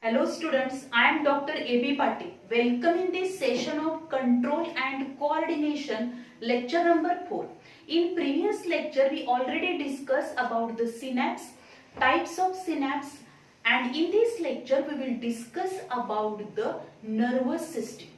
Hello students, I am Dr. A.B. Patil. Welcome in this session of Control and Coordination, lecture number 4. In previous lecture, we already discussed about the synapse, types of synapse, and in this lecture, we will discuss about the nervous system.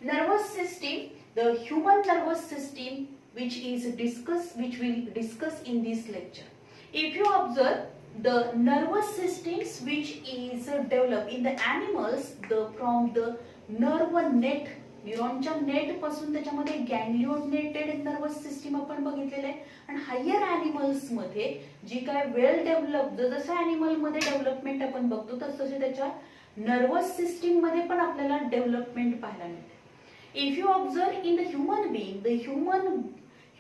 Nervous system, the human nervous system, which we'll discuss in this lecture. If you observe, the nervous systems which is developed in the animals from the nerve net, न्यूरॉनच्या net पासून त्याच्यामध्ये गॅंग्लियोनेटेड nervous system आपण बघितलेले आहे. आणि higher animals मध्ये जी काय वेल developed जसं ॲनिमल मध्ये डेव्हलपमेंट आपण बघतो तसं त्याच्या नर्वस सिस्टीम मध्ये पण आपल्याला डेव्हलपमेंट पाहायला मिळते. If you observe in the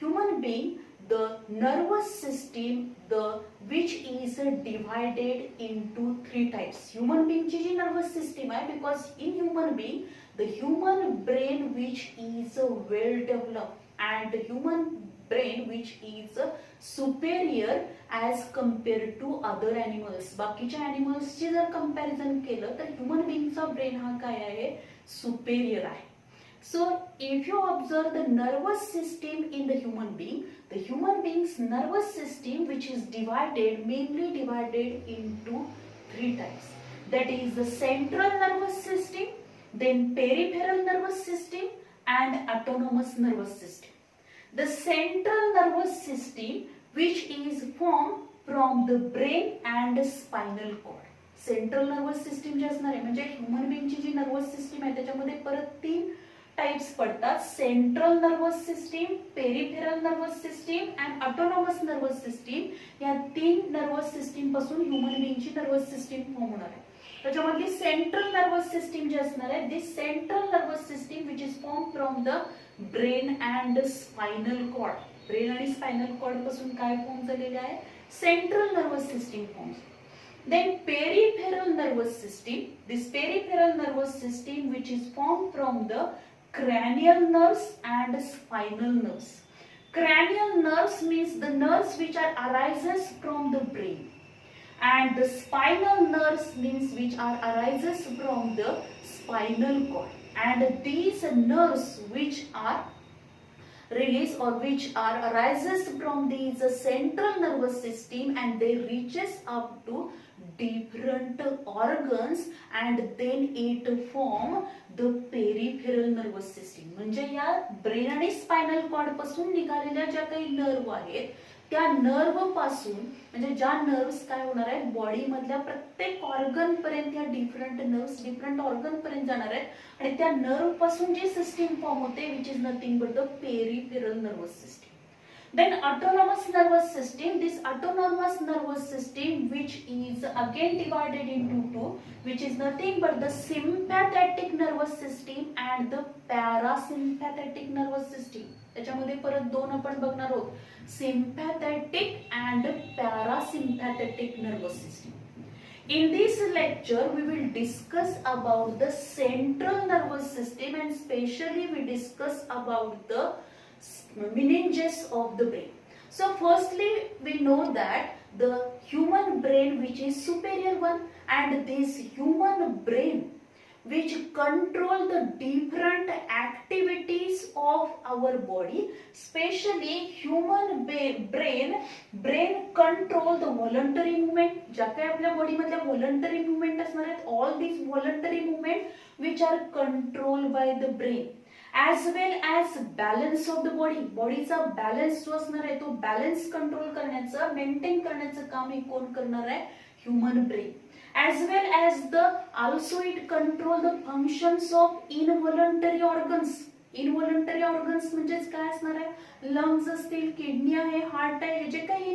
human being, the nervous system which is divided into three types. Human being ची जी nervous system आहे, because in human being the human brain which is well developed and the human brain which is superior as compared to other animals. बाकीच्या animals ची जर comparison केलं तर human being चा brain हा काय आहे, superior आहे. So if you observe the nervous system in the human being's nervous system which is mainly divided into three types. That is the central nervous system, then peripheral nervous system and autonomous nervous system. The central nervous system which is formed from the brain and spinal cord. Central nervous system जे असणार आहे म्हणजे human बीइंगची जी nervous system आहे त्याच्यामध्ये परत तीन टाइप्स पडतात. Central nervous system, peripheral nervous system and autonomous nervous system. या तीन नर्वस सिस्टीम पासून ह्युमन बीइंगची नर्वस सिस्टीम फॉर्म होणार आहे. त्याच्यामधली सेंट्रल नर्वस सिस्टीम जी असणार आहे this central nervous system which is form from the brain and spinal cord. Brain आणि स्पायनल कॉर्ड पासून काय फॉर्म झालेले आहे, central nervous system form. Then peripheral nervous system. This peripheral nervous system which is formed from the cranial nerves and spinal nerves. Cranial nerves means the nerves which are arises from the brain, and the spinal nerves means which are arises from the spinal cord. And these nerves which are release or which are arises from these central nervous system and they reaches up to different organs and then it form the peripheral nervous system. म्हणजे या brain आणि spinal cord पासून निघालेल्या ज्या काही nerve आहेत त्या nerve पासून म्हणजे ज्या नर्व्स काय होणार आहेत बॉडी मधल्या प्रत्येक ऑर्गन पर्यंत या डिफरंट ऑर्गन पर्यंत जाणार आहेत आणि त्या नर्व पासून जी सिस्टीम फॉर्म होते which is nothing but the peripheral nervous system. Then autonomous nervous system. This autonomous nervous system which is again divided into two, which is nothing but the sympathetic nervous system and the parasympathetic nervous system. त्याच्यामध्ये परत दोन आपण बघणार आहोत, sympathetic and parasympathetic nervous system. In this lecture we will discuss about the central nervous system and specially we discuss about the meninges of the brain. So firstly we know that the human brain which is superior one and this human brain which control the different activities of our body, especially human brain control the voluntary movement. ज्या काही आपल्या body मधल्या voluntary movement असणार आहेत all these voluntary movement which are controlled by the brain, as well as balance of the body. बॉडीचा balance जो असणार आहे तो बॅलन्स कंट्रोल करण्याचं मेंटेन करण्याचं काम हे कोण करणार आहे, human brain. as well as the also it control the functions of involuntary organs. इनव्हॉलंटरी organs म्हणजेच काय असणार आहे, लंग्स असतील, किडनी आहे, हार्ट आहे, जे काही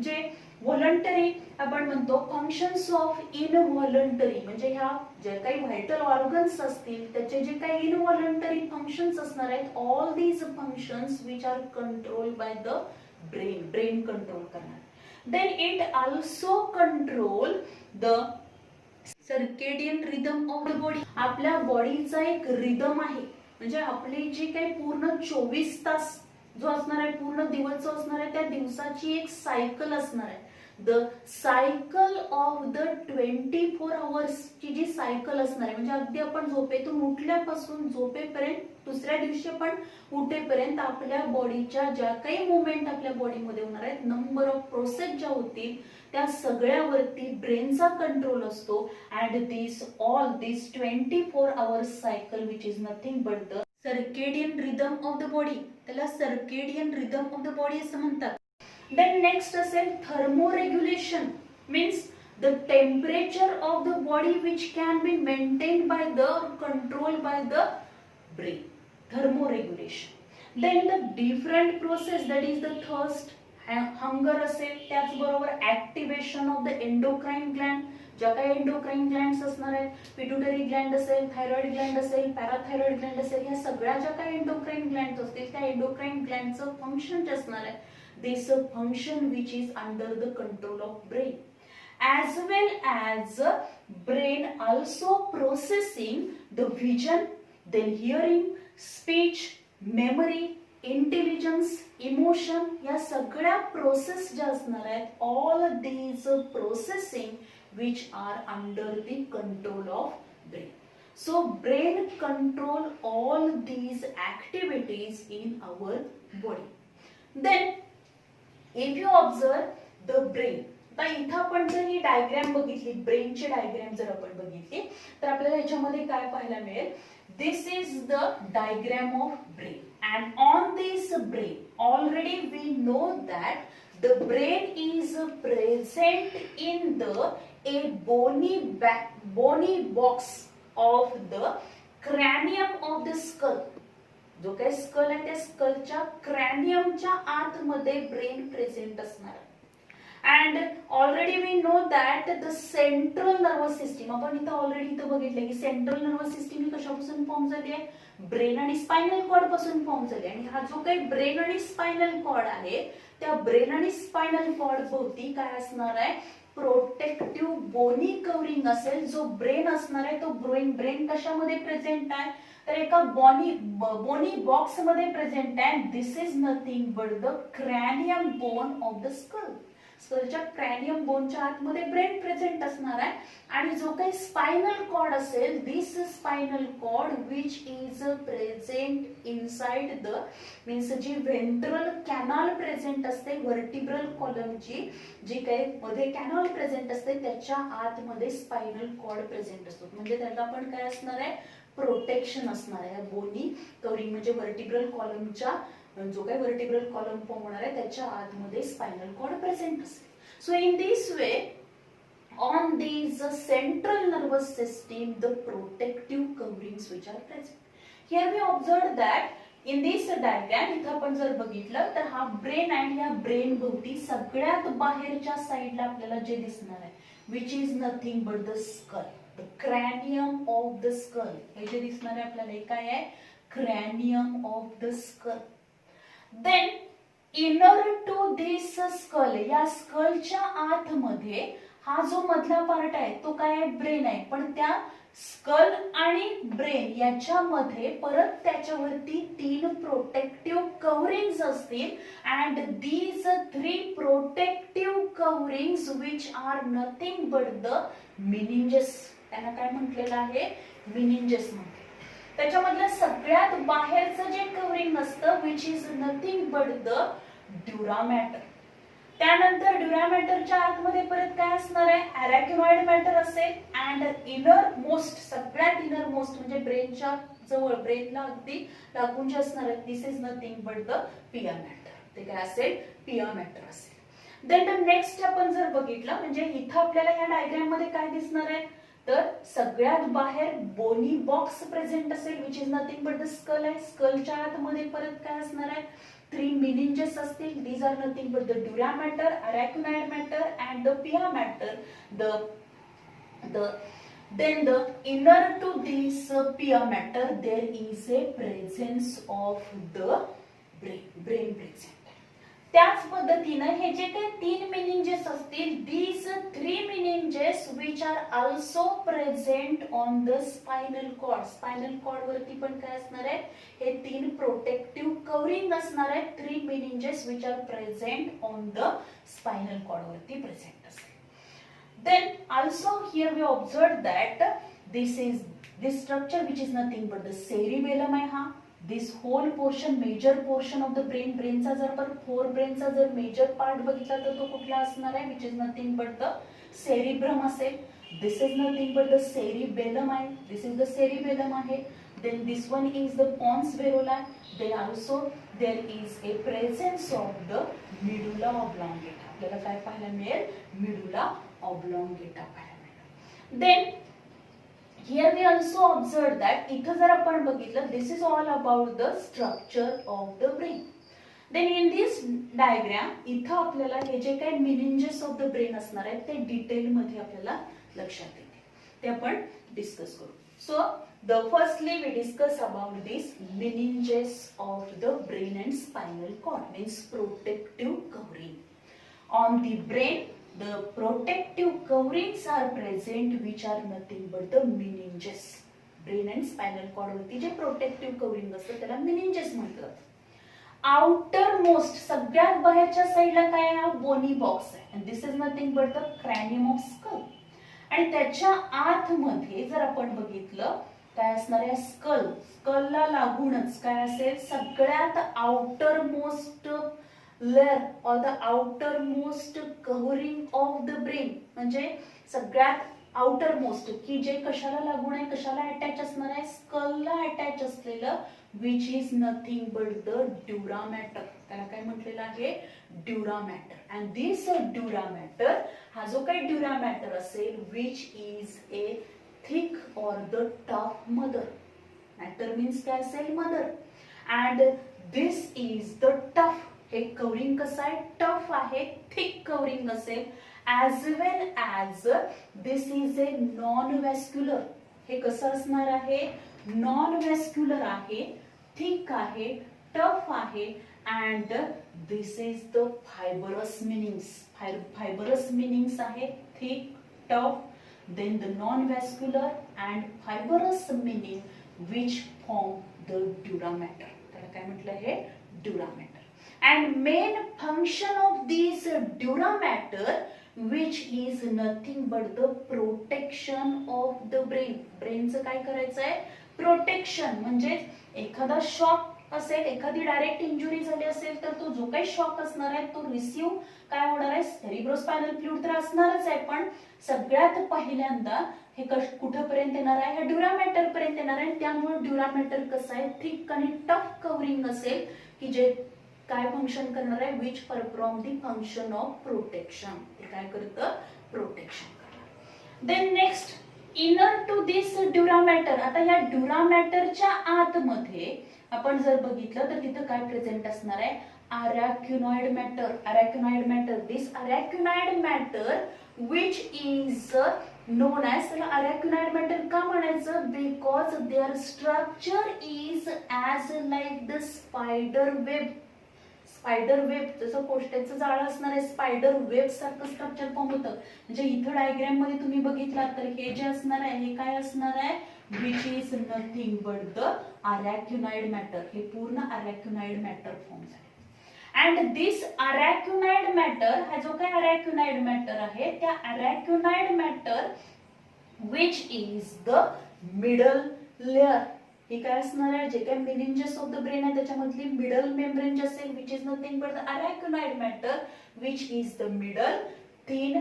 जे व्हॉलंटरी आपण म्हणतो फंक्शन्स ऑफ इनव्हॉलंटरी म्हणजे ह्या जे काही व्हायटल ऑर्गन्स असतील त्याचे जे काही इनव्हॉलंटरी फंक्शन्स असणार आहेत all these functions which are control by the brain control करणार. Then it also control the circadian rhythm of the body. आपल्या बॉडीचा एक रिदम आहे म्हणजे आपली जी काही पूर्ण 24 तास जो असणार आहे पूर्ण दिवस जो असणार आहे त्या दिवसाची एक सायकल असणार आहे. द सायकल ऑफ द 24 आवर्सची जी सायकल असणार आहे, म्हणजे अगदी आपण झोपेतून उठल्यापासून झोपेपर्यंत दुसऱ्या दिवशी आपण उठेपर्यंत आपल्या बॉडीच्या ज्या काही मुवमेंट आपल्या बॉडीमध्ये होणार आहेत, नंबर ऑफ प्रोसेस ज्या होतील त्या सगळ्यावरती ब्रेनचा कंट्रोल असतो. And this 24 hours cycle which is nothing but the circadian rhythm of the body, त्याला circadian rhythm of the body असं म्हणतात. देन नेक्स्ट असेल thermoregulation, means the temperature of the body which can be maintain by the control by the brain, thermoregulation. Then the different process that is the thirst, hunger असेल, त्याचबरोबर activation of the endocrine gland, ज्या काही endocrine glands असणार आहेत, pituitary Gland असेल, thyroid Gland असेल, पॅराथायरॉइड Gland असेल, या सगळ्या ज्या काही एंडोक्राइन ग्लँड्स असतील त्या एंडोक्राइन ग्लँडचं फंक्शन जे असणार आहे, this function which is under the control of brain. As well as brain also processing the vision, then hearing, speech, memory, intelligence, emotion, या सगळ्या प्रोसेस ज्या असणार आहेत, all these processing which are under the control of brain. So brain control all these activities in our body. Then if you observe the brain, आता इथं आपण जर ही diagram बघितली, ब्रेनची डायग्राम जर आपण बघितली तर आपल्याला याच्यामध्ये काय पाहायला मिळेल, this is the diagram of brain. And on this brain already we know that the brain is present in the a bony box of the cranium of the skull. जो काही स्कल आहे त्या स्कलच्या क्रॅनियमच्या आतमध्ये ब्रेन प्रेझेंट असणार आहे. And already we know that the central nervous system, आपण इथं already इथं बघितलं की सेंट्रल नर्वस सिस्टीम ही कशापासून फॉर्म झाली आहे, ब्रेन आणि स्पायनल कॉर्ड पासून फॉर्म झाली. आणि हा जो काही ब्रेन आणि स्पायनल कॉर्ड आहे, त्या ब्रेन आणि स्पायनल कॉर्ड भोवती काय असणार आहे, प्रोटेक्टिव्ह बोनी कव्हरिंग असेल. जो ब्रेन असणार आहे तो ब्रेन कशामध्ये प्रेझेंट आहे, तर एका बोनी बॉक्स मध्ये प्रेझेंट आहे. This is nothing but the cranium bone of the skull. स्कलच्या क्रॅनियम बोनच्या आतमध्ये ब्रेन प्रेझेंट असणार आहे. आणि जो काही स्पायनल कॉर्ड असेल, this spinal cord which is present inside the, means जी व्हेंट्रल कॅनॉल प्रेझेंट असते, व्हर्टिब्रल कॉलमची जी काही मध्ये कॅनॉल प्रेझेंट असते त्याच्या आतमध्ये स्पायनल कॉर्ड प्रेझेंट असतो. म्हणजे त्याला आपण काय असणार आहे, प्रोटेक्शन असणार आहे. बोनी कव्हरिंग म्हणजे व्हर्टिब्रल कॉलमच्या जो काही व्हर्टिब्रल कॉलम फॉर्म होणार आहे त्याच्या आतमध्ये स्पायनल कॉर्ड प्रेझेंट असेल. So in this way on this central nervous system the protective coverings which are present. Here we observe that in this diagram, इथं आपण जर बघितलं तर हा ब्रेन आणि या ब्रेन भोवती सगळ्यात बाहेरच्या साईडला आपल्याला जे दिसणार आहे, which is nothing but the skull, the cranium of the skull. हे जे दिसणार आहे आपल्याला हे काय आहे, cranium of the skull. Then inner to this skull, या स्कलच्या आतमध्ये हा जो मधला पार्ट आहे तो काय आहे, ब्रेन आहे. पण त्या स्कल आणि ब्रेन याच्यामध्ये परत त्याच्यावरती 3 प्रोटेक्टिव्ह कव्हरिंग्स असतील. And these 3 protective coverings which are nothing but the meninges. त्यांना काय म्हटलेलं आहे, मिनिंजेस म्हणतात. त्याच्यामधलं सगळ्यात बाहेरचं जे कव्हरिंग असतं which is nothing but the dura mater. त्यानंतर ड्युरामॅटरच्या आतमध्ये परत काय असणार आहे, अरॅकिनॉइड मॅटर असेल. अँड इनर मोस्ट, सगळ्यात इनर मोस्ट म्हणजे ब्रेनच्या जवळ, ब्रेनला अगदी लागून जे असणार आहे, this is nothing but the pia mater. ते काय असेल, पिया मॅटर असेल. देन द नेक्स्ट आपण जर बघितलं, म्हणजे इथं आपल्याला या डायग्राम मध्ये काय दिसणार आहे, तर सगळ्यात बाहेर बोनी बॉक्स प्रेझेंट असेल which is nothing but the skull आहे. स्कलच्या आतमध्ये परत काय असणार आहे, 3 मिनिंजेस असतील. These are nothing but the dura mater, arachnoid mater and the pia mater. Then the inner to this pia matter there is a presence of the brain present. त्याच पद्धतीनं हे जे काही 3 meninges असतील, these 3 meninges which are also present on the spinal cord. Spinal cord वरती पण काय असणार आहे, हे 3 प्रोटेक्टिव्ह कवरिंग असणार आहेत. 3 meninges which are present on the spinal cord वरती प्रेझेंट असतील. Then also here we observed that this structure which is nothing but the cerebellum आहे हा. This whole portion, major portion of the brain, brainचा जर आपण forebrainचा जर major part बघितला तर तो कुठला असणार आहे, which is nothing but the cerebrum असेल. This is nothing but the cerebellum आहे. This is the cerebellum आहे. Then this one is the pons varolai. Then also there is a presence of the medulla oblongata. आपल्याला काय पाहायला मिळेल, medulla oblongata पाहायला मिळेल. Then here we also observe that इथं जर आपण बघितलं, this is all about the structure of the brain. Then in this diagram इथं आपल्याला हे जे काही meninges of the brain असणार आहेत ते डिटेल मध्ये आपल्याला लक्षात येते, ते आपण डिस्कस करू. So the firstly we discuss about this meninges of the brain and spinal cord, means protective covering. On the brain, the protective coverings are present which are nothing but the meninges. Brain and spinal cord वरती जे protective covering असतं त्याला meninges म्हणतात. Outermost सगळ्यात बाहेरच्या साईडला काय आहे, bony box आहे, and this is nothing but the cranium of skull. आणि त्याच्या आतमध्ये जर आपण बघितलं काय असणार आहे, स्कलला लागूनच काय असेल, सगळ्यात outermost layer or the outermost covering of the brain, म्हणजे सगळ्यात outermost की जे कशाला लागून आहे, कशाला अटॅच असणार आहे, स्कलला अटॅच असलेलं, which is nothing but the dura mater. त्याला काय म्हटलेलं आहे, dura mater. And this dura mater, हा जो काही dura mater असेल, which is a thick or the tough mother. Mater means काय असेल, mother. And this is the tough, हे कवरिंग कसं आहे, टफ आहे, थिक कवरिंग असेल, as well as this is a non-vascular. हे कसं असणार आहे, non-vascular आहे, थिक आहे, टफ आहे, and this is the fibrous meanings. Fibrous meanings आहे, thick, tough, then the non-vascular and fibrous meaning which form the dura mater. त्याला काय म्हटलं आहे, dura mater. And main function of this dura mater, which is nothing but the protection of the brain. ब्रेनचं काय करायचं आहे, protection. म्हणजे एखादा shock असेल, एखादी डायरेक्ट इंजुरी झाली असेल तर तो जो काही शॉक असणार आहे तो रिसीव्ह काय होणार आहे, सेरिब्रोस्पायनल फ्लुइड तर असणारच आहे, पण सगळ्यात पहिल्यांदा हे कुठपर्यंत येणार आहे, ड्युरा मॅटर पर्यंत येणार आहे. त्यामुळे ड्युरा मॅटर कसं आहे, थिक आणि टफ कव्हरिंग असेल की जे काय फंक्शन करणार आहे, which perform the function of protection. ते काय करतं, प्रोटेक्शन करणार. Then next, inner to this dura mater. आता या ड्युरा मॅटरच्या आतमध्ये आपण जर बघितलं तर तिथं काय प्रेझेंट असणार आहे, arachnoid matter. Arachnoid matter, this arachnoid matter which is known as, arachnoid matter का म्हणायचं, because their structure is as like the spider web. Spider web, जसं कोष्टेचं जाळं असणार आहे, स्पायडर वेब सारखं स्ट्रक्चर फॉर्म होतं. म्हणजे इथं डायग्राम मध्ये तुम्ही बघितलात तर हे जे असणार आहे हे काय असणार आहे, which is nothing but the arachnoid matter. हे पूर्ण arachnoid matter फॉर्म झाले. And this arachnoid matter, हा जो काय arachnoid matter आहे, त्या arachnoid matter which is the middle layer. हे काय असणार आहे, जे काही meninges of the brain आहे त्याच्यामधली मिडल मेम्ब्रेन जे असेल, which is nothing but the arachnoid matter, which is the middle thin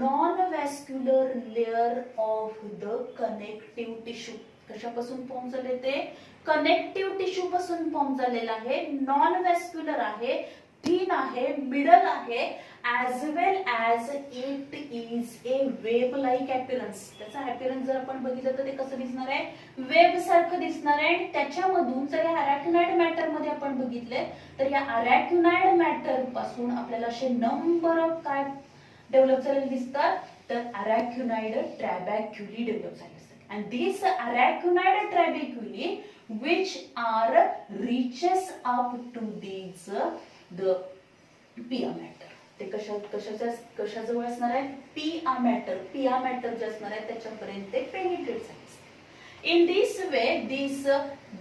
non-vascular layer of the connective tissue. कशापासून फॉर्म झाले ते, कनेक्टिव्ह टिश्यू पासून फॉर्म झालेला आहे, नॉन व्हॅस्क्युलर आहे, थिन आहे, मिडल आहे, as well as it is a web like appearance. त्याचा appearance जर आपण बघितलं तर ते कसं दिसणार आहे, वेब सारखं दिसणार आहे. त्याच्यामधून जर या arachnoid matter मध्ये आपण बघितले तर या arachnoid matter पासून आपल्याला असे नंबर ऑफ काय डेव्हलप झालेले दिसतात, तर arachnoid trabeculae डेव्हलप झाले असतात. And these arachnoid trabeculae which are reaches up to these the पिया मॅटर. ते कशाजवळ असणार आहे? पिया मॅटर जे असणार आहे त्याच्यापर्यंत ते पेनिट्रेट झाले. In this way,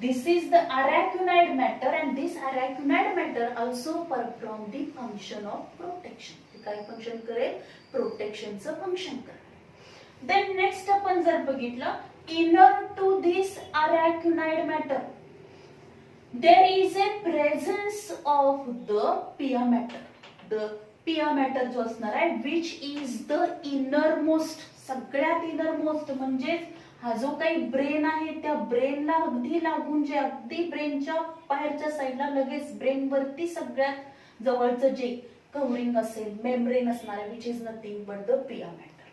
this is the aragonite matter, and this aragonite matter also perform the function of protection. ते काय फंक्शन करेल? प्रोटेक्शनचं फंक्शन करेल. Then next आपण जर बघितलं, inner to this aragonite matter there is a presence of the pia matter. The pia matter जो असणार आहे which is the innermost, सगळ्यात इनरमोस्ट, म्हणजे हा जो काही ब्रेन आहे त्या ब्रेनला अगदी लागून, जे अगदी ब्रेनच्या बाहेरच्या साईडला लगेच ब्रेन वरती सगळ्यात जवळचं जे कव्हरिंग असेल, मेम्ब्रेन असणार आहे, which is nothing but the pia matter.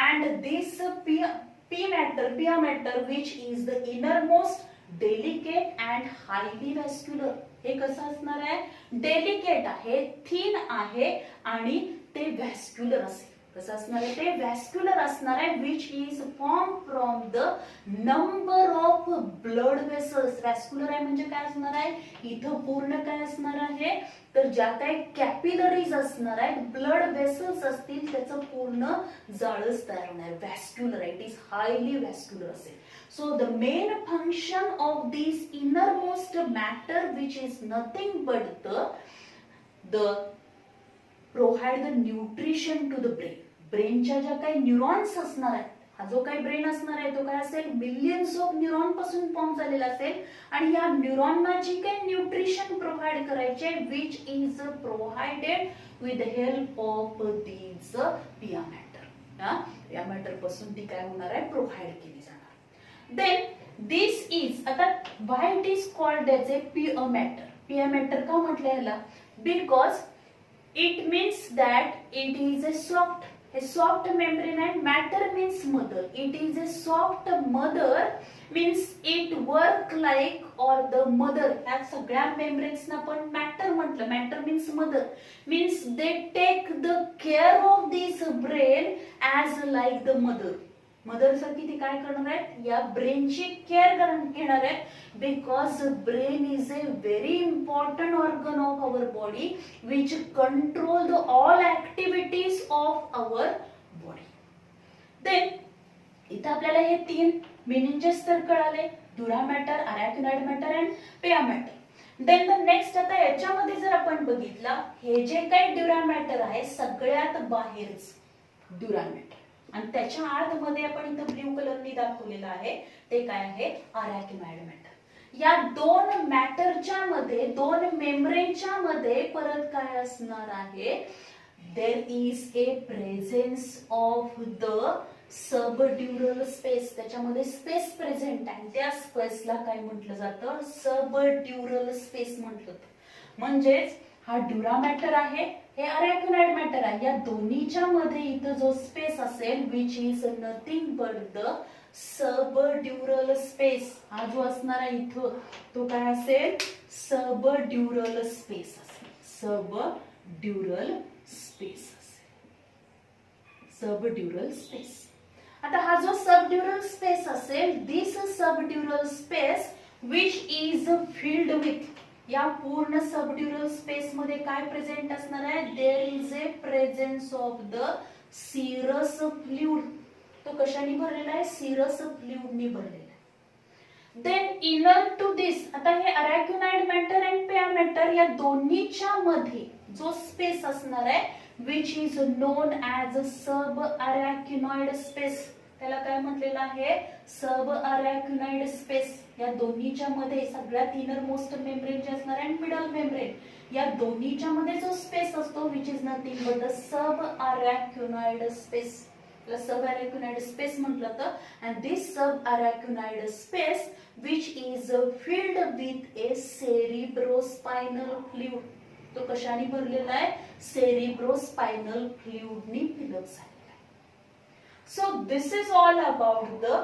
And दिस पिया matter which is the innermost, delicate and highly vascular. हे कसं असणार आहे? डेलिकेट आहे, थिन आहे आणि ते व्हॅस्क्युलर असेल. कसं असणार आहे? ते व्हॅस्क्युलर असणार आहे which is form from the number of blood vessels. Vascular आहे म्हणजे काय असणार आहे? इथं पूर्ण काय असणार आहे? तर ज्या काही कॅपिलरीज असणार आहेत, ब्लड वेसल्स असतील, त्याचं पूर्ण जाळच तयार होणार. व्हॅस्क्युलर आहे, इट इज हायली व्हॅस्क्युलर असेल. So the main function of this innermost matter, which is nothing but the provide the nutrition to the brain. ब्रेनच्या ज्या काही न्यूरॉन्स असणार आहेत, हा जो काही ब्रेन असणार आहे तो काय असेल? मिलियन्स ऑफ न्यूरॉन पासून फॉर्म झालेला असेल, आणि या न्यूरॉनना जी काही न्यूट्रिशन प्रोव्हाइड करायचे which is provided with the help of these पिया मॅटर. पिया मॅटर पासून ती काय होणार आहे? प्रोव्हाइड केली जाणार. Then this is, आता why it is called as a pia matter? Pia matter का म्हटलं याला? Because it means that it is a soft membrane, and matter means mother. It is a soft mother means it work like, or the mother, या सगळ्या membranes ना पण matter म्हटलं. Matter means mother, means they take the care of this brain as like the mother. Mother सारखी ती काय करणार आहेत? या ब्रेनची केअर घेणार आहेत. Because brain is a very important organ of our body which control the all activities of our body. Then इथं आपल्याला हे तीन मेनिंजेस तर कळाले, dura mater, arachnoid mater and pia mater. Then the next, आता याच्यामध्ये जर आपण बघितलं, हे जे काही ड्युरा मॅटर आहे सगळ्यात बाहेरच ड्युरा मॅटर, आणि त्याच्या आतमध्ये आपण इथं ब्ल्यू कलरनी दाखवलेलं आहे ते काय आहे? अराकिनॉइड मॅटर. या दोन मॅटरच्या मध्ये, दोन मेम्ब्रेनच्या मध्ये परत काय असणार आहे? There is a presence of the subdural space. त्याच्यामध्ये स्पेस प्रेझेंट आहे, त्या स्पेसला काय म्हटलं जातं? सबड्युरल स्पेस म्हटलं. म्हणजेच हा ड्युरा मॅटर आहे, हे अराकिनॉइड मॅटर आहे. या दोन्हीच्या मध्ये इथं जो स्पेस असेल which is nothing but the subdural space. हा जो असणार आहे इथं तो काय असेल? सबड्युरल स्पेस असेल. सबड्युरल स्पेस असेल. Subdural space. आता हा जो सबड्युरल स्पेस असेल, this subdural space which is filled with, या पूर्ण सबड्युरल स्पेस मध्ये काय प्रेझेंट असणार आहे? There is a presence of the serous fluid. तो कशाने भरलेला आहे? सिरस फ्लुइडने भरलेला आहे. देन इनर टू दिस, आता हे arachnoid mater and pia mater या दोन्हीच्या मध्ये जो स्पेस असणार आहे which is known as sub arachnoid space, त्याला काय म्हटलेलं आहे? Sub arachnoid space. या दोन्हीच्या मध्ये सगळ्यात इनर मोस्ट मेम्ब्रेन जे असणार आहे, मिडल मेम्ब्रेन, या दोन्हीच्या मध्ये जो स्पेस असतो which is nothing but the sub arachnoid space. Sub arachnoid space म्हटलं तर, and this sub arachnoid space which is filled with a cerebrospinal fluid. तो कशाने भरलेला आहे? सेरिब्रोस्पायनल फ्लुइडनी फिलअप झालेला आहे. So this is all about the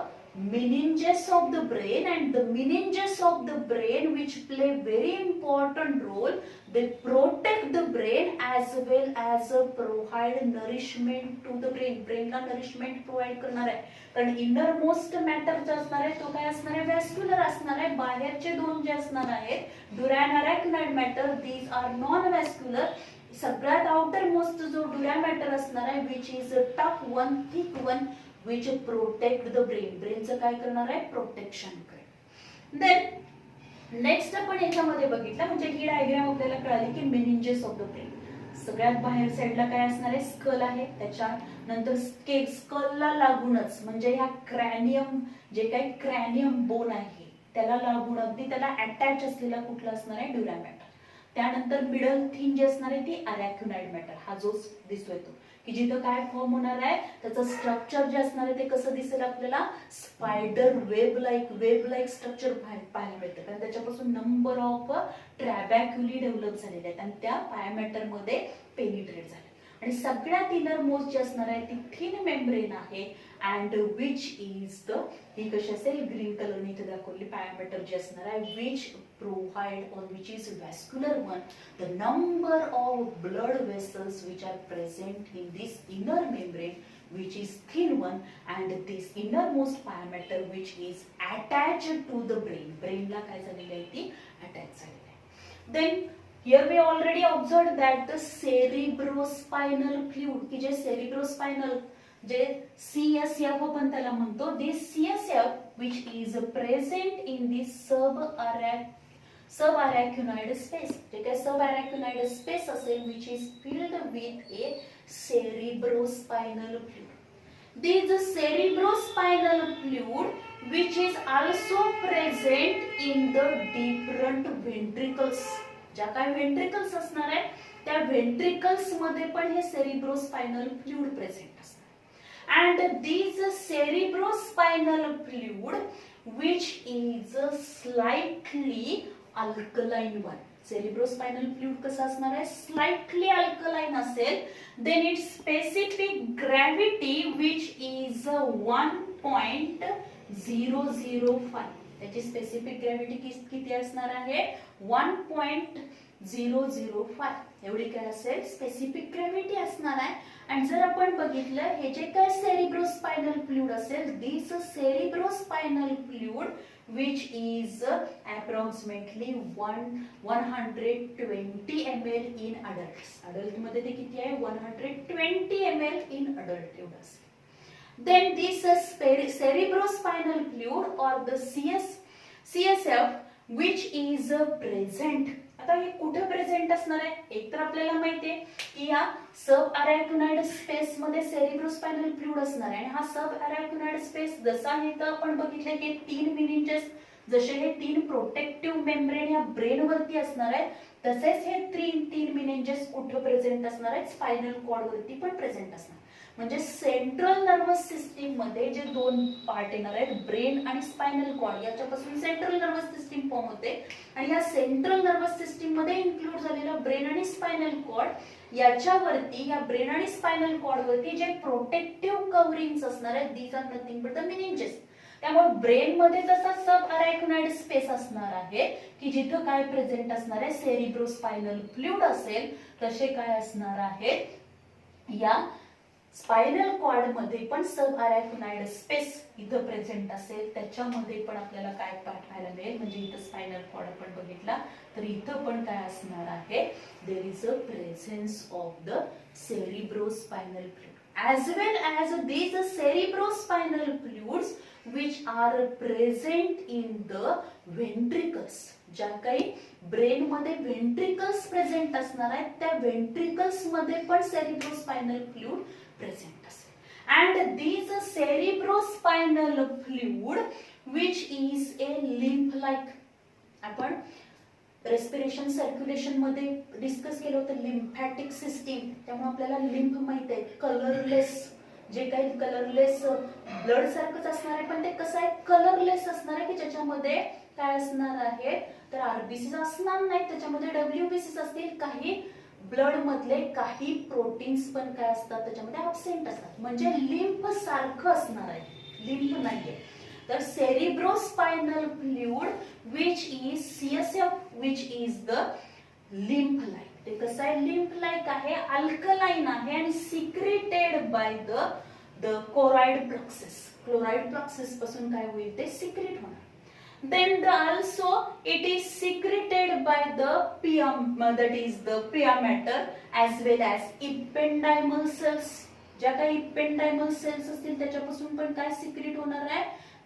meninges of the brain, and the meninges of the brain which play very important role. They protect the brain as well as provide nourishment to the brain. Brain ला nourishment provide करणार आहे. कारण innermost matter जे असणार आहे तो काय असणार आहे? व्हॅस्क्युलर असणार आहे. बाहेरचे दोन जे असणार आहेत dura and arachnoid mater, these are non vascular. सगळ्यात आउटर मोस्ट जो ड्युरा मॅटर असणार आहे which is a tough one, thick one, which protect the brain. ब्रेनचं काय करणार आहे, प्रोटेक्शन करेल. देन नेक्स्ट आपण याच्यामध्ये बघितलं म्हणजे ही डायग्राम आपल्याला कळाली की मेनिंजेस ऑफ द ब्रेन. सगळ्यात बाहेर साईडला काय असणार आहे, स्कल आहे. त्याच्यानंतर स्कलला लागूनच म्हणजे ह्या क्रॅनियम, जे काही क्रॅनियम बोन आहे त्याला लागून अगदी त्याला अटॅच असलेला कुठला असणार आहे, ड्युरा मॅटर. त्यानंतर मिडल थिन जी असणार आहे ती अरॅक्युनाइड मॅटर. हा जो दिसतोय तो की जिथं काय फॉर्म होणार आहे, त्याचं स्ट्रक्चर जे असणार आहे ते कसं दिसेल आपल्याला, स्पायडर वेब लाईक स्ट्रक्चर पाहायला मिळतं. कारण त्याच्यापासून नंबर ऑफ ट्रॅबॅक्युली डेव्हलप झालेले आहेत आणि त्या पायामॅटर मध्ये पेनिट्रेट झाले. आणि सगळ्यात इनर मोस्ट जे असणार आहे ती थिन मेम्ब्रेन आहे अँड विच इज द, ही कशी असेल, ग्रीन कलरने इथे दाखवली पायामॅटर जे असणार आहे, which provide on which is vascular one the number of blood vessels which are present in this inner membrane which is thin one and this innermost parameter which is attached to the brain. brain ला काय झालेली आहे ती attach झालेली आहे. then here we already observed that the cerebrospinal fluid की जे cerebrospinal जे CSF आपण त्याला म्हणतो, this CSF which is present in the subarachnoid space, जे काय subarachnoid space असेल which is filled with a cerebrospinal fluid. This cerebrospinal fluid which is also present in the different ventricles. ज्या काय ventricles असणार आहे त्या ventricles मध्ये पण हे cerebrospinal fluid present असणार. And this cerebrospinal fluid which is slightly alkaline one. cerebrospinal fluid कसा असणार आहे, स्लाइटली अल्कलाइन असेल. Then its specific gravity which is 1.005. त्याची स्पेसिफिक ग्रॅव्हिटी किती असणार आहे, 1.005 एवढी काय असेल, स्पेसिफिक ग्रॅव्हिटी असणार आहे. आणि जर आपण बघितलं हे जे काय सेरिब्रोस्पायनल फ्लुइड असेल, दिस cerebrospinal fluid which is approximately 120 ml in adults. adult मध्ये ते किती आहे, 120 ml in adult एवढं असेल. then this cerebrospinal fluid or the CSF which is present. आता हे कुठे प्रेझेंट असणार आहे, एक तर आपल्याला माहिती आहे की या सब अरॅक्युनाइड स्पेस मध्ये सेरिब्रोस्पायनल फ्लुइड असणार आहे. आणि हा सब अरॅक्युनाइड स्पेस जसा हे तर आपण बघितलं की 3 मेनिंजेस, जसे हे 3 प्रोटेक्टिव्ह मेम्ब्रेन या ब्रेन वरती असणार आहेत, तसेच हे 3 मेनिंजेस कुठे प्रेझेंट असणार आहेत, स्पायनल कॉर्ड वरती पण प्रेझेंट असणार. म्हणजे सेंट्रल नर्वस सिस्टीम मध्ये जे 2 पार्ट येणार आहेत, ब्रेन आणि स्पायनल कॉर्ड, याच्यापासून सेंट्रल नर्वस सिस्टीम फॉर्म होते. आणि या सेंट्रल नर्वस सिस्टीम मध्ये इन्क्लूड झालेला ब्रेन आणि स्पायनल कॉर्ड, याच्यावरती या ब्रेन आणि स्पायनल कॉर्ड वरती जे प्रोटेक्टिव्ह कव्हरिंग्स असणार आहेत, these are nothing but the meninges. त्यामुळे ब्रेन मध्ये जसा सब अरॅक्युनाइड स्पेस असणार आहे की जिथं काय प्रेझेंट असणार आहे, सेरिब्रोस्पायनल फ्लुइड असेल, तसे काय असणार आहे या स्पायनल कॉर्ड मध्ये पण सब अरॅक्युनाइड स्पेस इथं प्रेझेंट असेल. त्याच्यामध्ये पण आपल्याला काय पाहायला मिळेल, म्हणजे इथं स्पायनल कॉर्ड आपण बघितला तर इथं पण काय असणार आहे, there is a presence of the cerebrospinal fluid as well as these cerebrospinal fluids which are present in the ventricles. ज्या काही ब्रेन मध्ये ventricles प्रेझेंट असणार आहेत त्या ventricles मध्ये पण cerebrospinal fluid present असेल. and these cerebrospinal fluid which is a lymph like, आपण रेस्पिरेशन सर्क्युलेशन मध्ये डिस्कस केलं होतं लिम्फॅटिक सिस्टीम, त्यामुळे आपल्याला लिम्फ माहित आहे, कलरलेस, जे काही कलरलेस ब्लड सारखंच असणार आहे पण ते कसं आहे, कलरलेस असणार आहे की ज्याच्यामध्ये काय असणार आहे तर आरबीसी असणार नाही, त्याच्यामध्ये डब्ल्यूबीसी असतील. काही ब्लड मधले काही प्रोटीन्स पण काय असतात त्याच्यामध्ये ऍब्सेंट असतात, म्हणजे लिम्फ सारखं असणार आहे, लिम्फ नाहीये. तर cerebrospinal fluid which is CSF which is the lymph like. ते कसं आहे, lymph like आहे, अल्कलाइन आहे आणि secreted by the choroid plexus. Chloride plexus पासून काय होईल ते सिक्रेट होणार. Then also it is secreted by the that is the pia matter as well as ependymal cells. ज्या काही ependymal cells असतील त्याच्यापासून पण काय सिक्रेट होणार आहे,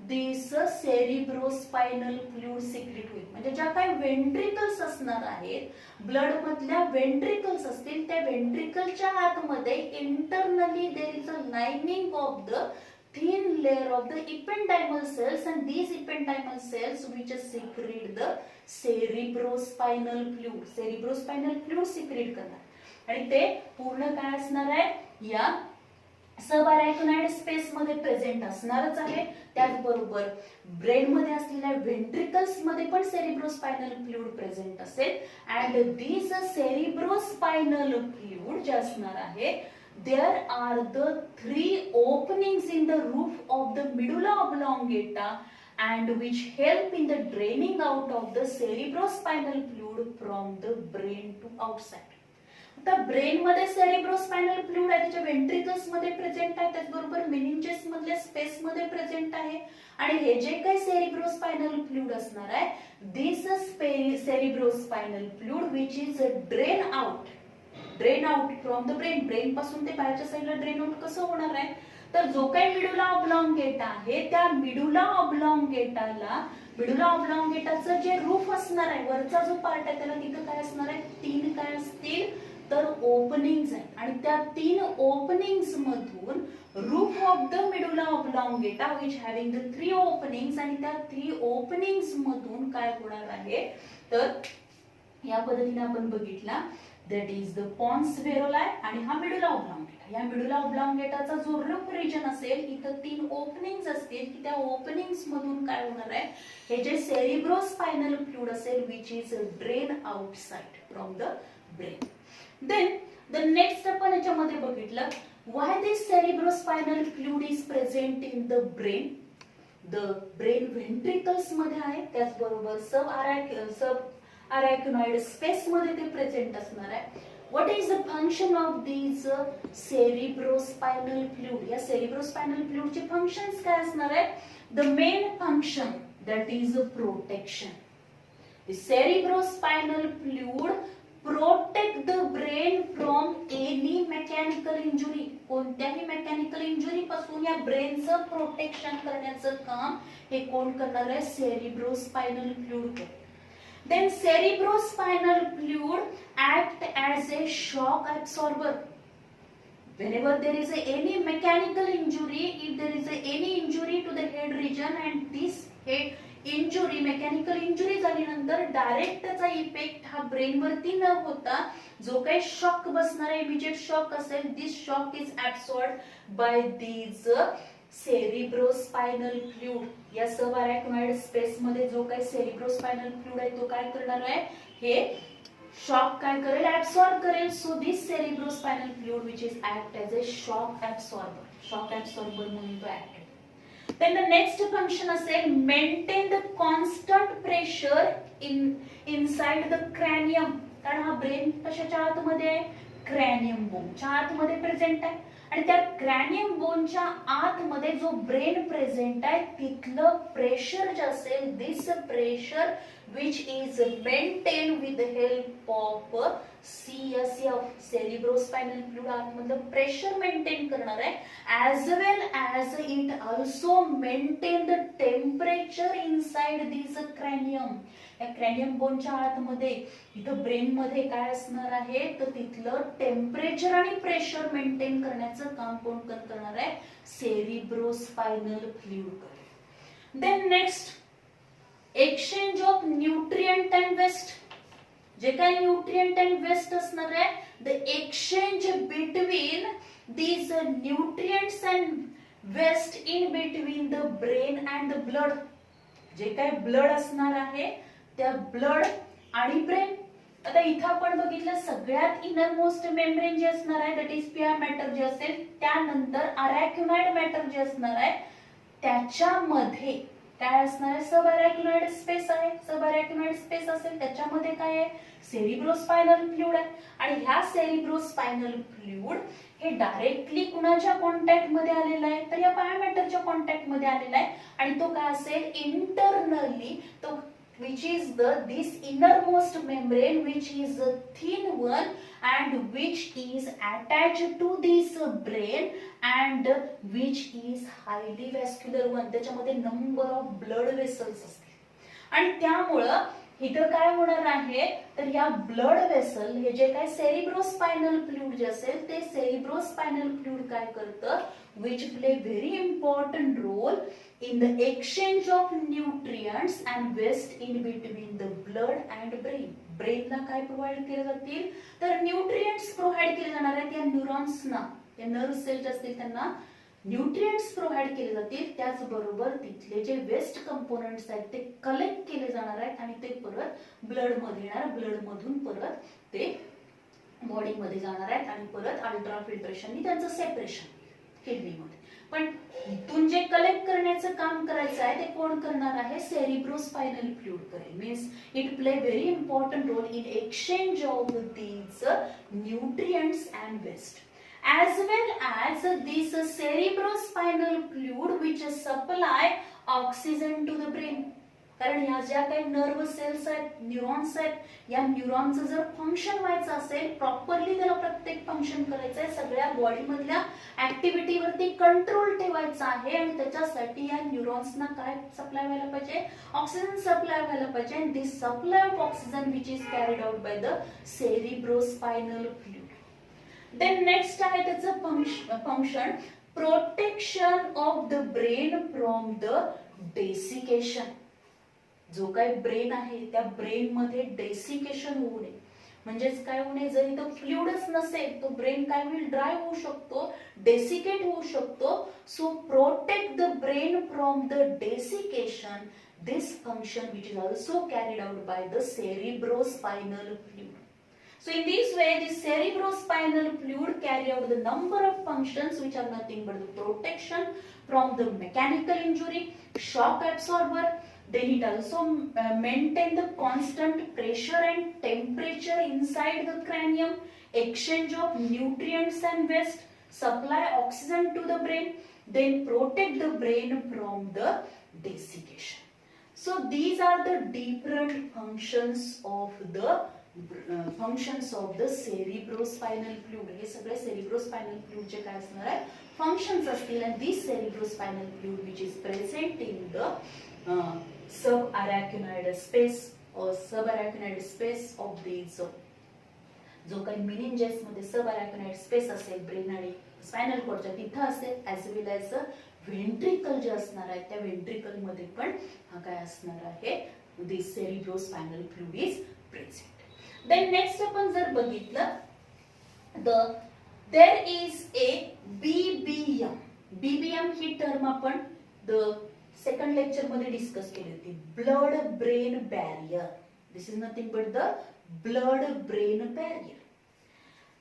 दिस सेरिब्रोस्पायनल फ्लुइड सिक्रेट होईल. म्हणजे ज्या काही वेंट्रिकल्स असणार आहेत, ब्लड मधल्या वेंट्रिकल्स असतील, त्या वेंट्रिकलच्या आतमध्ये internally there is a lining of the thin layer of the ependymal cells, and these ependymal cells which secrete the cerebrospinal fluid. cerebrospinal fluid secrete करणार आणि ते पूर्ण काय असणार आहे, या सबअरॅक्नोइड स्पेस मध्ये प्रेझेंट असणारच आहे. त्याचबरोबर ब्रेन मध्ये असलेल्या वेंट्रिकल्स मध्ये पण सेरिब्रोस्पायनल फ्लुइड प्रेझेंट असेल. अँड दिस सेरिब्रोस्पायनल फ्लुइड जे असणार आहे, there are the 3 openings in the roof of the medulla oblongata and which help in the draining out of the cerebrospinal fluid from the brain to outside. आता brain मध्ये cerebrospinal fluid आहे, त्याच्या ventricles मध्ये present आहे, त्याचबरोबर meninges मधल्या space मध्ये present आहे. आणि हे जे काही सेरिब्रोस्पायनल फ्लुइड असणार आहे, this cerebrospinal fluid which is drain out from the brain. Brain पासून ते बाहेरच्या साईडला ड्रेन आउट कसं होणार आहे, तर जो काही मिडुला ऑब्लॉंगेटा आहे, त्या मिडुला ऑब्लॉंगेटाचं जे रूफ असणार आहे, वरचा जो पार्ट आहे, त्याला तिथं काय असणार आहे, 3 काय असतील तर ओपनिंग्स आहेत. आणि त्या 3 ओपनिंग्स मधून roof of the medulla oblongata which having the 3 openings, आणि त्या 3 ओपनिंग्स मधून काय होणार आहे, तर या पद्धतीने आपण बघितला that is the pons varolai आणि हा मिडुला ऑब्लॉंगेटा. या मिडुला ऑब्लॉंगेटाचा जो रूफ रिजन असेल, इथं 3 ओपनिंग्स असतील की त्या ओपनिंग्स मधून काय होणार आहे, हे जे सेरिब्रोस्पायनल फ्लुइड असेल which is drain outside from the brain. Then the next आपण याच्यामध्ये बघितलं, why this cerebrospinal fluid is present in the brain. The brain ventricles मध्ये आहे, त्याचबरोबर सब अरॅक्नोइड स्पेस मध्ये ते प्रेझेंट असणार आहे. What is the function of this cerebrospinal fluid. या सेरिब्रोस्पायनल फ्लुइडचे फंक्शन्स काय असणार आहे, the main function that is protection. The cerebrospinal fluid protect the brain from any mechanical injury. कोणत्याही मेकॅनिकल इंजुरी पासून या ब्रेनचं प्रोटेक्शन करण्याचं काम हे कोण करणार आहे, cerebrospinal fluid. Then cerebrospinal fluid act as a shock absorber. Whenever there is any mechanical injury, if there is any injury to the head region and this head injury, mechanical injury झाल्यानंतर direct त्याचा effect हा brain वरती न होता जो काही shock बसणार आहे, इमिजिएट शॉक असेल, this shock is absorbed by these cerebrospinal fluid. या सबअरॅक्नोइड स्पेस मध्ये जो काही सेरिब्रोस्पायनल फ्लुइड आहे तो काय करणार आहे, हे शॉक काय करेल, ऍब्सॉर्ब करेल. So this cerebrospinal fluid which is act as a shock absorber म्हणून तो act. Then the next function असेल, maintain the constant pressure inside the cranium. कारण हा ब्रेन कशाच्या आतमध्ये आहे, क्रॅनियम बोनच्या आतमध्ये प्रेझेंट आहे. आणि त्या क्रॅनियम बोनच्या आतमध्ये जो ब्रेन प्रेझेंट आहे, तिथलं प्रेशर जे असेल, this pressure which is maintain with the help of CSF, cerebrospinal fluid आतमधलं प्रेशर मेंटेन करणार आहे. As well as it also maintain the temperature inside this cranium. या क्रॅनियम बोनच्या आतमध्ये इथं ब्रेन मध्ये काय असणार आहे, तर तिथलं टेम्परेचर आणि प्रेशर मेंटेन करण्याचं काम कोण करणार आहे, cerebrospinal fluid. Then next, exchange of nutrient and waste. जे काही न्यूट्रिएंट अँड वेस्ट असणार आहे, the exchange between these nutrients and waste in between the brain and the blood. जे काही ब्लड असणार आहे, त्या ब्लड आणि ब्रेन. आता इथं आपण बघितलं, सगळ्यात इनर मोस्ट मेम्ब्रेन जे असणार आहे दॅट इज पिया मॅटर जे असेल, त्यानंतर अरॅक्नोइड मॅटर जे असणार आहे, त्याच्यामध्ये काय असणार आहे, सब अरॅक्नोइड स्पेस आहे. सब अरॅक्नोइड स्पेस असेल त्याच्यामध्ये काय आहे, सेरिब्रोस्पायनल फ्लुइड आहे. आणि ह्या सेरिब्रोस्पायनल फ्लुइड हे डायरेक्टली कुणाच्या कॉन्टॅक्ट मध्ये आलेलं आहे, तर या बायोमॅटरच्या कॉन्टॅक्ट मध्ये आलेला आहे आणि तो काय असेल, इंटरनली तो which is this innermost membrane which is a thin one and which is attached to this brain and which is highly vascular one. त्याच्यामध्ये नंबर ऑफ ब्लड वेसल्स असतील आणि त्यामुळं इथं काय होणार आहे, तर या ब्लड वेसल हे जे काय सेरिब्रोस्पायनल फ्लुइड जे असेल ते सेरिब्रोस्पायनल फ्लुइड काय करतं, which play very important role in the exchange of nutrients and waste in between the blood and brain. ब्रेनला काय प्रोव्हाइड केले जातील, तर न्यूट्रिएंट्स प्रोव्हाइड केले जाणार आहेत या न्यूरॉन्सना, या नर्व सेल्स असतील त्यांना न्यूट्रिएंट्स प्रोव्हाइड केले जातील. त्याचबरोबर तिथले जे वेस्ट कंपोनेंट्स आहेत ते कलेक्ट केले जाणार आहेत आणि ते परत ब्लड मध्ये येणार, ब्लड मधून परत ते बॉडी मध्ये जाणार आहेत आणि परत अल्ट्रा फिल्ट्रेशननी त्यांचं सेपरेशन किडनीमध्ये. पण इथून जे कलेक्ट करण्याचं काम करायचं आहे ते कोण करणार आहे, सेरिब्रोस्पायनल फ्लुइड करेल. Means it play very important role in exchange of these nutrients and waste as well as this cerebrospinal fluid which supply oxygen to the brain. कारण या ज्या काही नर्व सेल्स आहेत, न्यूरॉन्स आहेत, या न्यूरॉनचं जर फंक्शन व्हायचं असेल प्रॉपरली, त्याला प्रत्येक फंक्शन करायचं आहे, सगळ्या बॉडी मधल्या ऍक्टिव्हिटीवरती कंट्रोल ठेवायचा आहे आणि त्याच्यासाठी या न्यूरॉन्सना काय सप्लाय व्हायला पाहिजे, ऑक्सिजन सप्लाय व्हायला पाहिजे. And this supply of oxygen which is carried out by the cerebrospinal fluid. Then next आहे त्याचं function, protection of the brain from the desiccation. जो काही ब्रेन आहे त्या ब्रेन मध्ये डेसिकेशन होऊ नये, म्हणजेच काय होऊ नये, जर इथं फ्लुइडच नसेल तो ब्रेन काय होईल, ड्राय होऊ शकतो, डेसिकेट होऊ शकतो. So protect the brain from the desiccation, this function which is also carried out by the cerebrospinal fluid. So in this way, the cerebrospinal fluid carry out the number of functions which are nothing but the protection from the mechanical injury, shock absorber. Then it also maintain the constant pressure and temperature inside the cranium, exchange of nutrients and waste, supply oxygen to the brain, then protect the brain from the desiccation. So these are the different functions of the cerebrospinal fluid. हे सगळे cerebrospinal fluid चे काय असणार आहे, functions असतील. and this cerebrospinal fluid which is present in the subarachnoid space or subarachnoid space of these, जो काही meninges मध्ये subarachnoid space असेल ब्रेन आणि स्पायनल कॉर्डच्या तिथं असेल, ऍज वेल ऍज व्हेंट्रिकल जे असणार आहे त्या व्हेंट्रिकल मध्ये पण हा काय असणार आहे, दिस cerebrospinal fluid is present. Then next आपण जर बघितलं, there is a BBM. BBM he term आपण द सेकंड लेक्चर मध्ये डिस्कस केली होती, blood brain barrier. This is nothing but the blood brain barrier.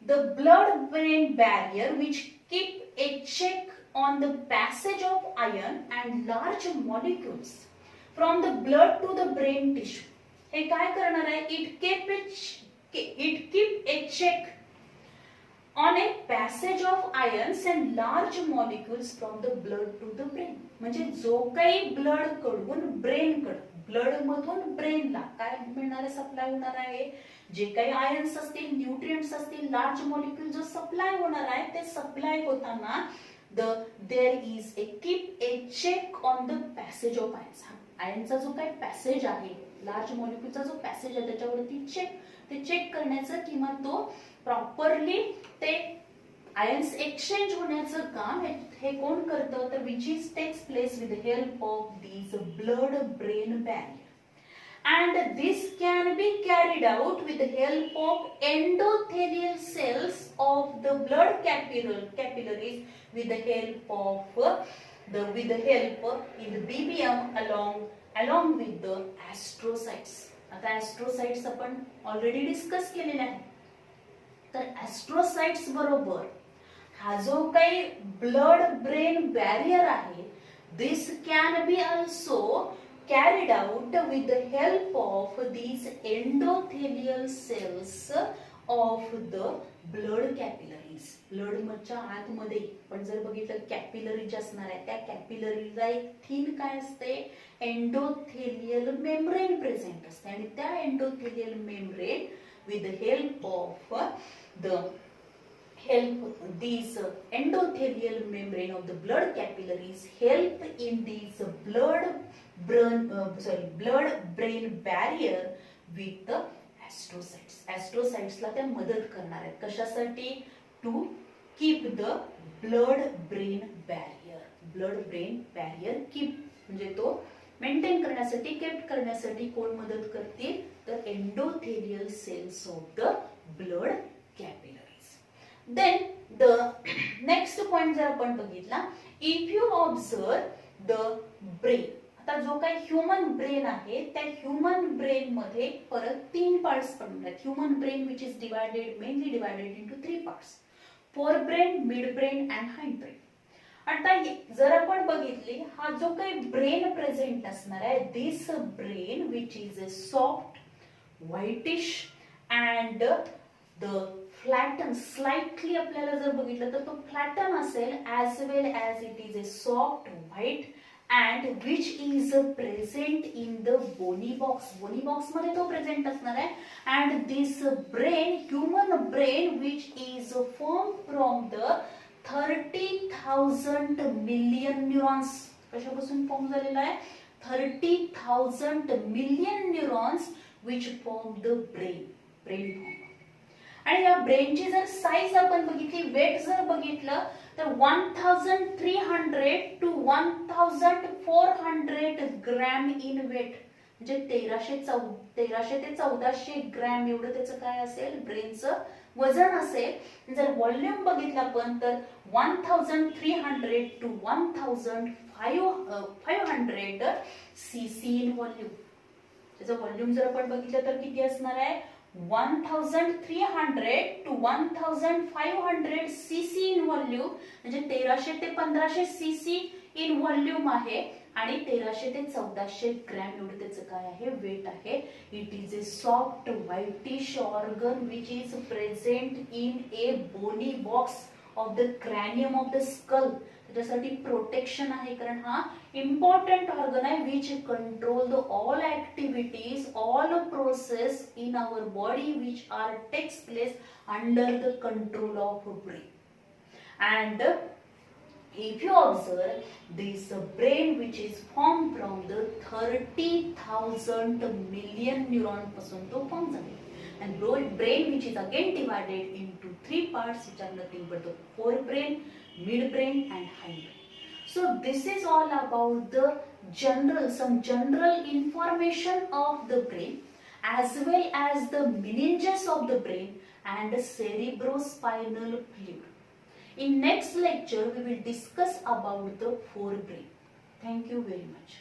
The blood-brain barrier which keep a check on the passage of iron and large molecules from the blood to the brain tissue. हे काय करणार आहे, it keep a check on a passage of ions and large molecules from the blood to the brain. म्हणजे जो काही blood कडून brain कडे, blood मधून ब्रेनला काय मिळणार आहे, सप्लाय होणार आहे, जे काही आयन्स असतील, न्यूट्रिएंट्स असतील, लार्ज मॉलिक्यूल जो सप्लाय होणार आहे ते सप्लाय होताना there is a keep a check on the passage of ions. आयनचा जो काही पॅसेज आहे, लार्ज मॉलिक्यूलचा जो पॅसेज आहे त्याच्यावरती चेक करण्याचं किंवा तो प्रॉपरली ते आयन्स एक्सचेंज होण्याचं काम हे कोण करतं, तर which is takes place with the help of these blood brain barrier. And this can be carried out with the help of endothelial cells of the blood capillaries with the help in the BBM along with the astrocytes. आता astrocytes आपण already discuss केलेले आहे. तर astrocytes बरोबर हा जो काही blood brain barrier आहे, this can be also carried out with the help of these endothelial cells of the blood capillaries. Blood मधच्या आतमध्ये पण जर बघितलं कॅपिलरी जे असणार आहे त्या कॅपिलरीला एक थीन काय असते, एंडोथेलियल मेम्ब्रेन प्रेझेंट असते आणि त्या endothelial membrane with the help of these endothelial membrane of the blood capillaries help in these blood brain barrier with the astrocytes. astrocytes ला त्या मदत करणार आहेत कशासाठी, to keep the blood brain barrier. Blood brain barrier keep म्हणजे तो maintain करण्यासाठी, keep करण्यासाठी कोण मदत करतील, तर endothelial cells of the blood capillaries. Then the next point जर आपण बघितला, if you observe the brain, आता जो काही ह्युमन ब्रेन आहे त्या ह्युमन ब्रेन मध्ये परत 3 पार्ट्स पडणार आहेत. Human brain which is mainly divided into 3 parts, fore brain, mid brain and hind brain. आता जर आपण बघितली हा जो काही ब्रेन प्रेझेंट असणार आहे, this brain which is a soft whitish and the flatten slightly, आपल्याला जर बघितलं तर तो फ्लॅटन असेल, as well as it is a soft white and which is present in the bony box. Bony box मध्ये तो प्रेझेंट असणार आहे. And this brain, human brain which is form from the 30,000 million neurons. कशापासून form झालेला आहे, 30,000 million neurons which form the brain form. आणि या ब्रेनची जर साईज आपण बघितली, वेट जर बघितलं तर 1300 to 1400 ग्रॅम इन वेट, म्हणजे 1300 ते 1400 ग्रॅम एवढं त्याचं काय असेल, ब्रेनचं वजन असेल. जर व्हॉल्यूम बघितलं आपण तर 1300 to 1500 सीसी इन व्हॉल्यूम. त्याचं व्हॉल्यूम जर आपण बघितलं तर किती असणार आहे, 1300 to 1500 सीसी इन व्हॉल्यूम, म्हणजे 1300 ते 1500 सीसी इन व्हॉल्यूम आहे आणि 1300 ते 1400 ग्रॅम एवढं त्याचं काय आहे, वेट आहे. It is a soft whitish organ which is present in a bony box of the cranium of the skull. त्याच्यासाठी प्रोटेक्शन आहे कारण हा इम्पॉर्टंट ऑर्गन आहे which control the all activities, all process in our body which are takes place under the control of brain. And if you observe this brain which is formed from the 30,000 million neuron पासून तो form झाले. and brain which is again divided into 3 parts which are nothing but the forebrain, midbrain and hindbrain. So this is all about the some general information of the brain as well as the meninges of the brain and the cerebrospinal fluid. In next lecture we will discuss about the forebrain. Thank you very much.